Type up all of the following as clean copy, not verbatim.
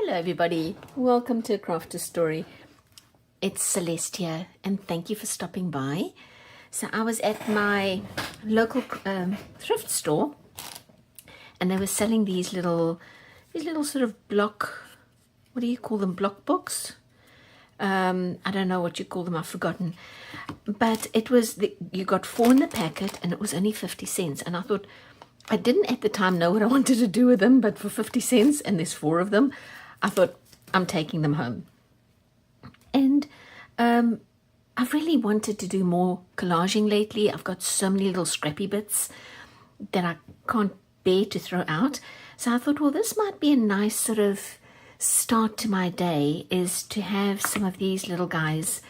Hello everybody, welcome to A Crafter's Story. It's Celeste here and thank you for stopping by. So I was at my local thrift store and they were selling these little sort of block, what do you call them, block books? I don't know what you call them, I've forgotten. But it was, you got 4 in the packet and it was only 50 cents. And I thought, I didn't at the time know what I wanted to do with them, but for 50 cents and there's 4 of them, I thought, I'm taking them home. And I've really wanted to do more collaging lately. I've got so many little scrappy bits that I can't bear to throw out. So I thought, well, this might be a nice sort of start to my day, is to have some of these little guys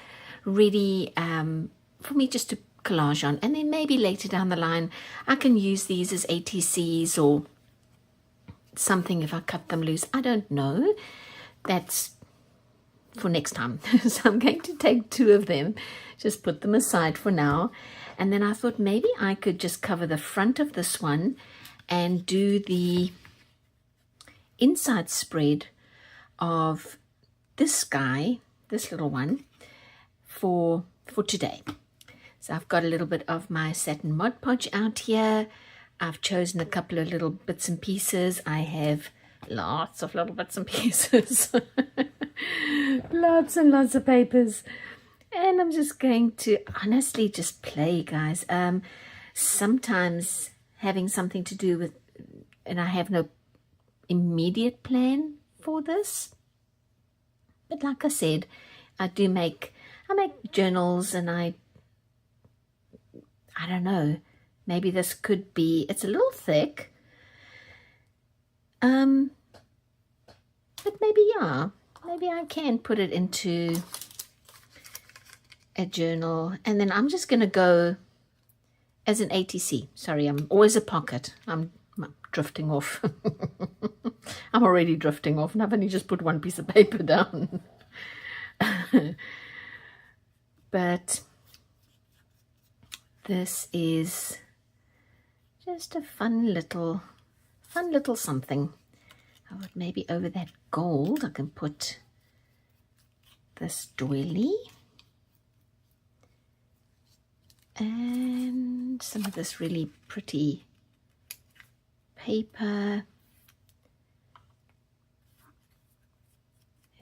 ready for me just to collage on. And then maybe later down the line, I can use these as ATCs or something if I cut them loose. I don't know. That's for next time. So I'm going to take 2 of them, just put them aside for now. And then I thought maybe I could just cover the front of this one and do the inside spread of this guy, this little one, for today. So I've got a little bit of my satin Mod Podge out here. I've chosen a couple of little bits and pieces. I have lots of little bits and pieces. Lots and lots of papers. And I'm just going to honestly just play, guys. Sometimes having something to do with, and I have no immediate plan for this. But like I said, I make journals, and I don't know, maybe this could be, it's a little thick, but maybe, yeah, maybe I can put it into a journal. And then I'm just going to go as an ATC. Sorry, I'm always a pocket. I'm drifting off. I'm already drifting off, and I've only just put 1 piece of paper down. But this is just a fun little something. I would maybe over that gold I can put this doily and some of this really pretty paper.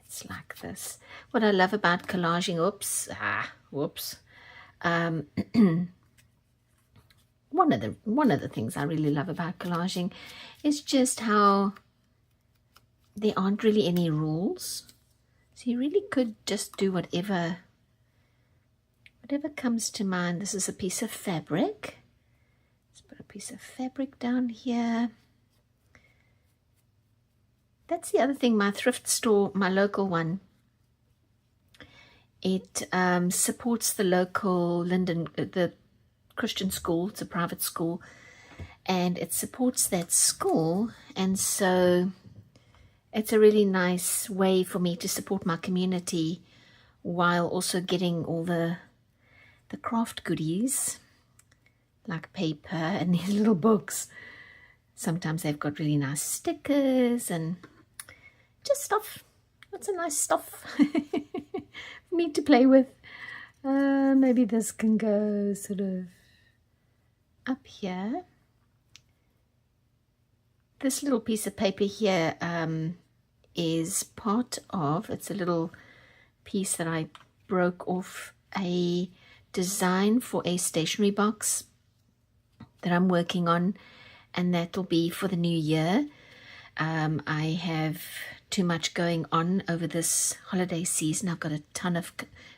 It's like this. What I love about collaging, whoops. One of the things I really love about collaging is just how there aren't really any rules. So you really could just do whatever comes to mind. This is a piece of fabric. Let's put a piece of fabric down here. That's the other thing, my thrift store, my local one, it supports the local the Christian school. It's a private school, and it supports that school, and so it's a really nice way for me to support my community while also getting all the craft goodies like paper and these little books. Sometimes they've got really nice stickers and just stuff. Lots of nice stuff for me to play with. Maybe this can go sort of up here. This little piece of paper here is part of, it's a little piece that I broke off a design for a stationery box that I'm working on, and that'll be for the new year. I have too much going on over this holiday season. I've got a ton of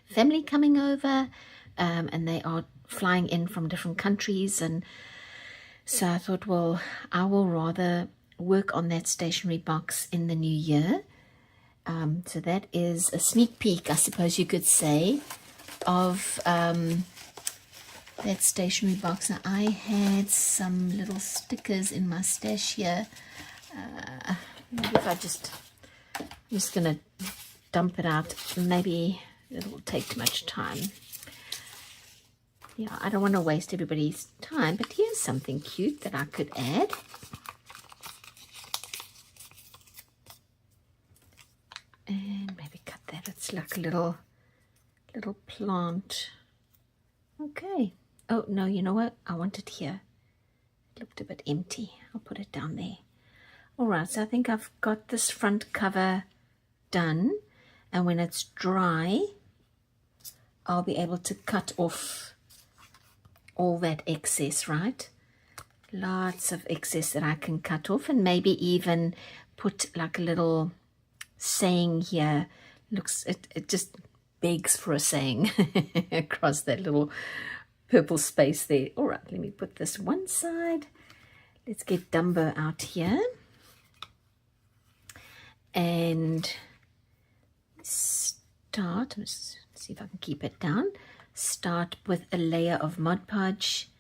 family coming over, and they are flying in from different countries, and so I thought, well, I will rather work on that stationery box in the new year. So that is a sneak peek, I suppose you could say, of that stationery box. Now, I had some little stickers in my stash here. Maybe if I'm just gonna dump it out, maybe it will take too much time. Yeah, I don't want to waste everybody's time, but here's something cute that I could add. like a little plant. Okay. Oh no, you know what? I want it here. It looked a bit empty. I'll put it down there. All right, so I think I've got this front cover done, and when it's dry, I'll be able to cut off all that excess, right? Lots of excess that I can cut off, and maybe even put like a little saying here. It just begs for a saying across that little purple space there. All right, let me put this one side. Let's get Dumbo out here and start. Let's see if I can keep it down. Start with a layer of Mod Podge.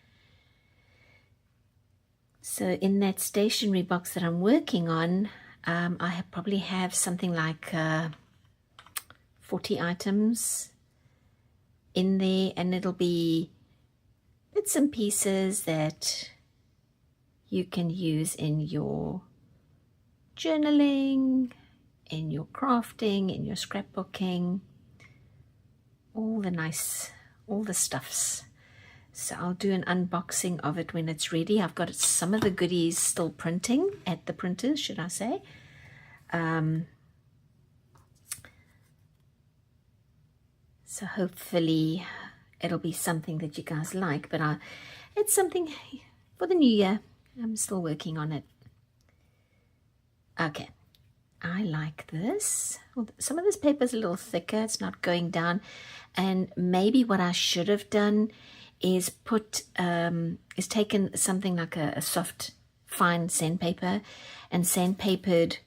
So in that stationery box that I'm working on, I probably have something like 40 items in there, and it'll be bits and pieces that you can use in your journaling, in your crafting, in your scrapbooking, all the stuffs. So I'll do an unboxing of it when it's ready. I've got some of the goodies still printing at the printers, should I say. So hopefully it'll be something that you guys like, but it's something for the new year. I'm still working on it. Okay, I like this. Well, some of this paper is a little thicker. It's not going down. And maybe what I should have done is taken something like a soft, fine sandpaper and sandpapered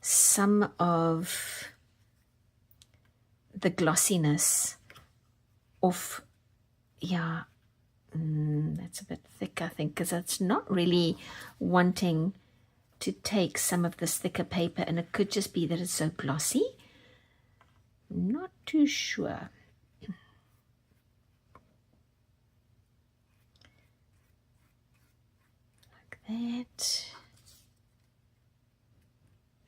some of the glossiness off. Yeah, that's a bit thick, I think, because it's not really wanting to take some of this thicker paper, and it could just be that it's so glossy. Not too sure. Like that.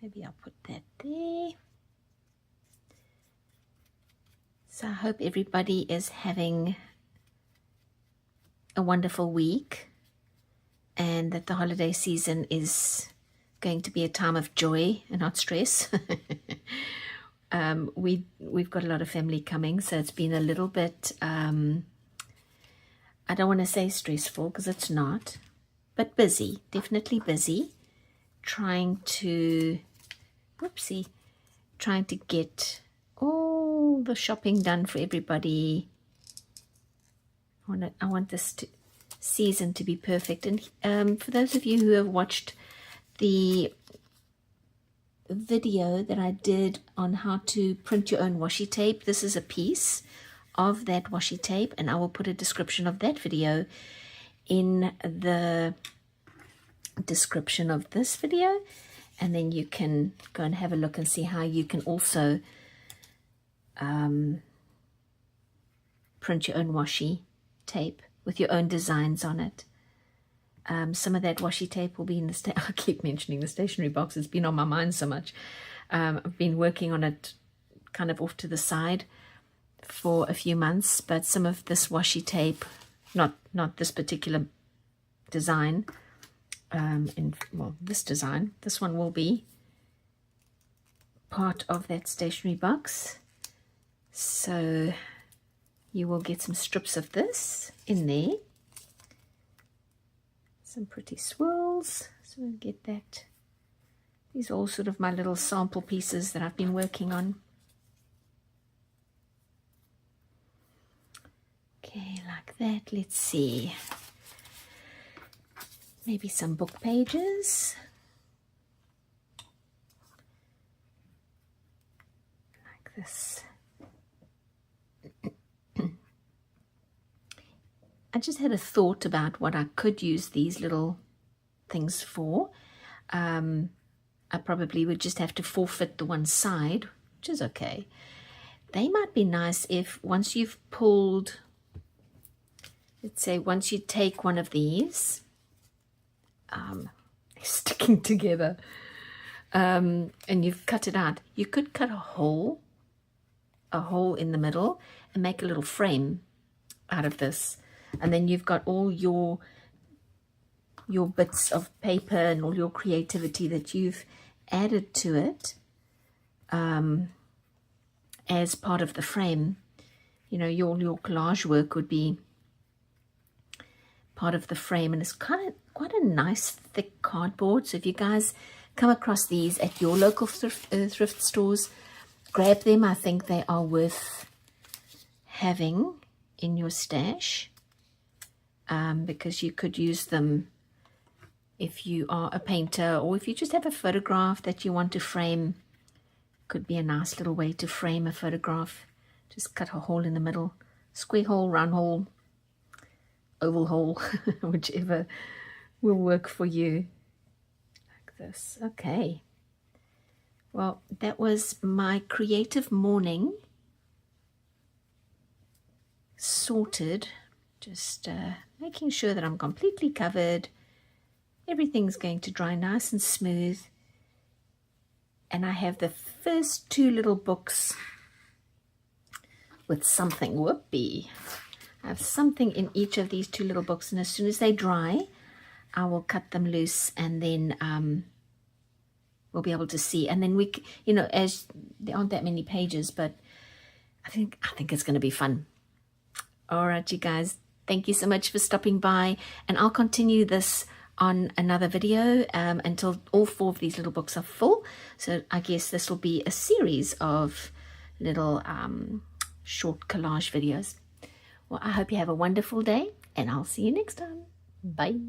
Maybe I'll put that there. So I hope everybody is having a wonderful week, and that the holiday season is going to be a time of joy and not stress. We've got a lot of family coming, so it's been a little bit, I don't want to say stressful because it's not, but busy, definitely busy, trying to get all the shopping done for everybody. I want this season to be perfect. And for those of you who have watched the video that I did on how to print your own washi tape, this is a piece of that washi tape, and I will put a description of that video in the description of this video, and then you can go and have a look and see how you can also print your own washi tape with your own designs on it. Some of that washi tape will be in the I keep mentioning the stationery box. It's been on my mind so much. I've been working on it kind of off to the side for a few months, but some of this washi tape, not this particular design, this design, this one will be part of that stationery box. So you will get some strips of this in there. Some pretty swirls. So we'll get that. These are all sort of my little sample pieces that I've been working on. Okay, like that. Let's see. Maybe some book pages. Like this. I just had a thought about what I could use these little things for. I probably would just have to forfeit the one side, which is okay. They might be nice if once you've pulled, let's say once you take one of these, sticking together, and you've cut it out, you could cut a hole a hole in the middle and make a little frame out of this. And then you've got all your bits of paper and all your creativity that you've added to it as part of the frame. You know, your collage work would be part of the frame, and it's quite a nice thick cardboard. So if you guys come across these at your local thrift stores, grab them. I think they are worth having in your stash, because you could use them if you are a painter, or if you just have a photograph that you want to frame. Could be a nice little way to frame a photograph. Just cut a hole in the middle, square hole, round hole, oval hole, whichever will work for you, like this. Okay, well, that was my creative morning sorted. Just making sure that I'm completely covered. Everything's going to dry nice and smooth. And I have the first 2 little books with something. Whoopee. I have something in each of these 2 little books, and as soon as they dry, I will cut them loose, and then we'll be able to see. And then we, you know, as there aren't that many pages, but I think it's going to be fun. All right, you guys, thank you so much for stopping by, and I'll continue this on another video until all 4 of these little books are full. So I guess this will be a series of little short collage videos. Well, I hope you have a wonderful day, and I'll see you next time. Bye.